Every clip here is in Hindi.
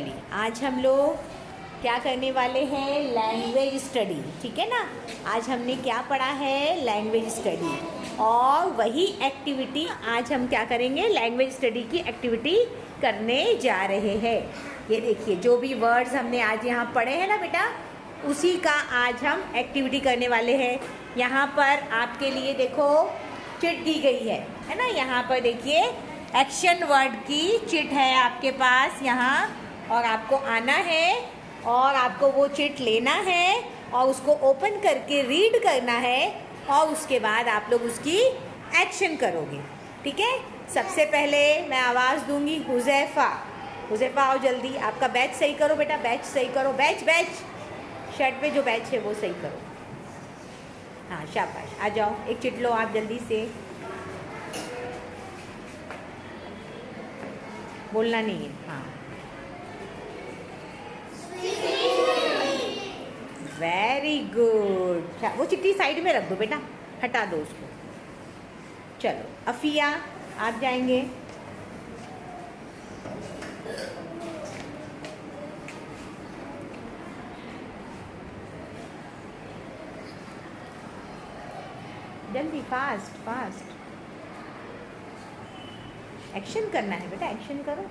चलिए आज हम लोग क्या करने वाले हैं, लैंग्वेज स्टडी। ठीक है ना। आज हमने क्या पढ़ा है, लैंग्वेज स्टडी। और वही एक्टिविटी आज हम क्या करेंगे, लैंग्वेज स्टडी की एक्टिविटी करने जा रहे हैं। ये देखिए जो भी वर्ड्स हमने आज यहाँ पढ़े हैं ना बेटा, उसी का आज हम एक्टिविटी करने वाले हैं। यहाँ पर आपके लिए देखो चिट दी गई है ना। यहाँ पर देखिए एक्शन वर्ड की चिट है आपके पास यहाँ, और आपको आना है और आपको वो चिट लेना है और उसको ओपन करके रीड करना है और उसके बाद आप लोग उसकी एक्शन करोगे। ठीक है। सबसे पहले मैं आवाज़ दूंगी, हुज़ैफ़ा। हुज़ैफ़ा आओ जल्दी, आपका बैच सही करो बेटा, बैच सही करो, बैच शर्ट पे जो बैच है वो सही करो। हाँ शाबाश, आ जाओ, एक चिट लो आप जल्दी से। बोलना नहीं है। हाँ वेरी गुड। वो चिट्ठी साइड में रख दो बेटा, हटा दो उसको। चलो अफिया आप जाएंगे। जल्दी, फास्ट फास्ट एक्शन करना है बेटा, एक्शन करो।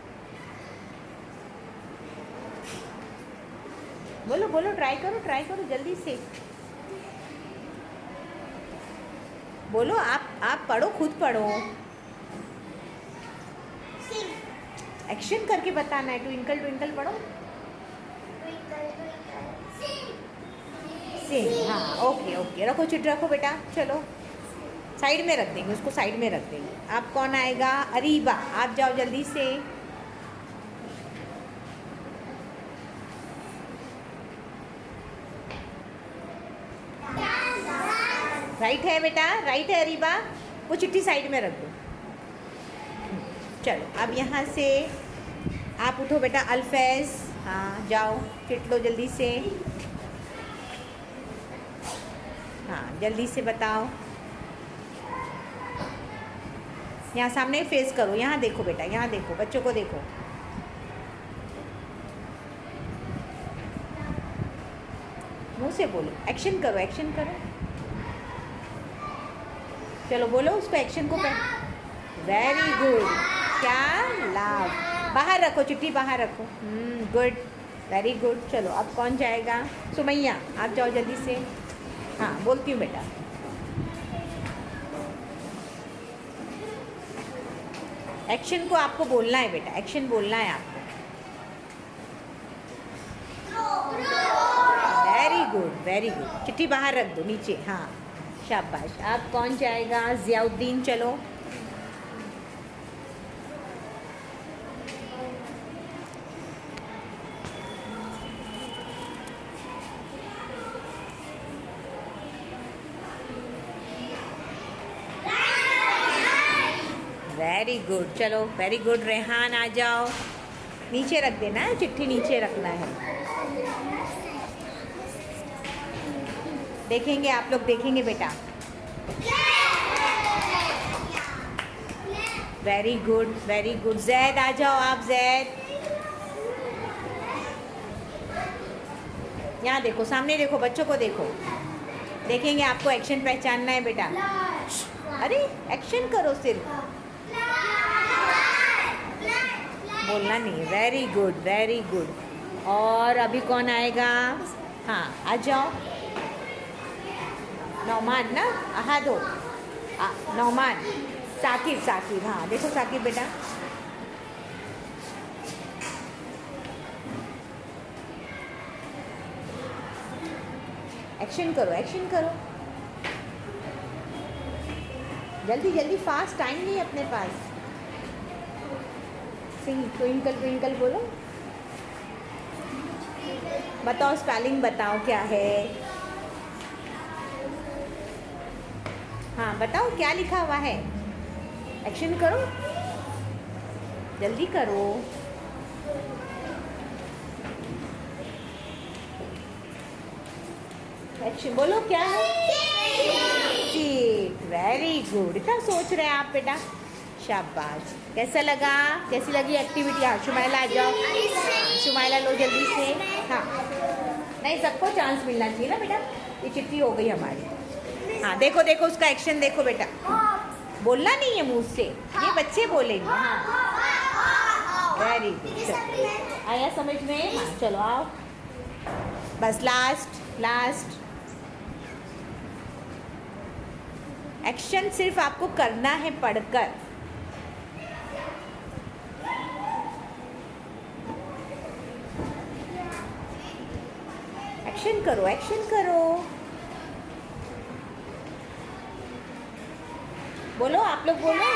बोलो बोलो, ट्राई करो जल्दी से बोलो। आप पढ़ो, खुद पढ़ो, एक्शन करके बताना है। ट्विंकल ट्विंकल पढ़ो, सिंग। हाँ ओके ओके, रखो चिट रखो बेटा। चलो साइड में रख देंगे उसको, साइड में रख देंगे। आप कौन आएगा, अरीबा आप जाओ जल्दी से। राइट है बेटा, राइट है अरीबा। वो चिट्ठी साइड में रख दो। चलो अब यहाँ से आप उठो बेटा, अल्फैज़। हाँ जाओ, चिट लो जल्दी से। हाँ जल्दी से बताओ। यहाँ सामने फेस करो, यहाँ देखो बेटा, यहाँ देखो, बच्चों को देखो। मुँह से बोलो, एक्शन करो, एक्शन करो। चलो बोलो उसको, एक्शन को वेरी गुड। क्या, लाव। बाहर रखो चिट्ठी, बाहर रखो। Good, very good. चलो अब कौन जाएगा, सुमैया आप जाओ जल्दी से। हाँ बोलती हूँ बेटा। एक्शन को आपको बोलना है बेटा, एक्शन बोलना है आपको। Very good very good. चिट्ठी बाहर रख दो नीचे। हाँ शाबाश। आप कौन जाएगा, ज़ियाउद्दीन चलो। वेरी गुड, चलो वेरी गुड। रेहान आ जाओ, नीचे रख देना है, चिट्ठी नीचे रखना है। देखेंगे आप लोग, देखेंगे बेटा। Very good very good. Zaid आ जाओ आप, जैद यहाँ देखो, सामने देखो, बच्चों को देखो। देखेंगे, आपको एक्शन पहचानना है बेटा। अरे एक्शन करो सिर्फ, बोलना नहीं है। Very good very good. और अभी कौन आएगा, हाँ आ जाओ। नौमान ना, हाँ दो नौमान। साकिब, साकिब हाँ देखो, साकिब बेटा। एक्शन करो, एक्शन करो जल्दी जल्दी, फास्ट, टाइम नहीं अपने पास। सिंग, ट्विंकल ट्विंकल बोलो। बताओ स्पेलिंग, बताओ क्या है। हाँ बताओ क्या लिखा हुआ है। एक्शन करो, जल्दी करो। एक्शन बोलो, क्या है। ठीक, वेरी गुड। इतना सोच रहे हैं आप बेटा, शाबाश। कैसा लगा, कैसी लगी एक्टिविटी? हाँ शुमाइला आ जाओ, शुमाइला लो जल्दी से। हाँ नहीं, सबको चांस मिलना चाहिए ना बेटा। ये चिट्ठी हो गई हमारी। हाँ देखो देखो उसका एक्शन देखो बेटा, बोलना नहीं है मुंह से, ये बच्चे बोलेंगे। हाँ वेरी गुड, आया समझ में? हाँ चलो आओ, बस लास्ट लास्ट एक्शन सिर्फ आपको करना है पढ़कर। एक्शन करो, एक्शन करो, बोलो आप लोग बोलो।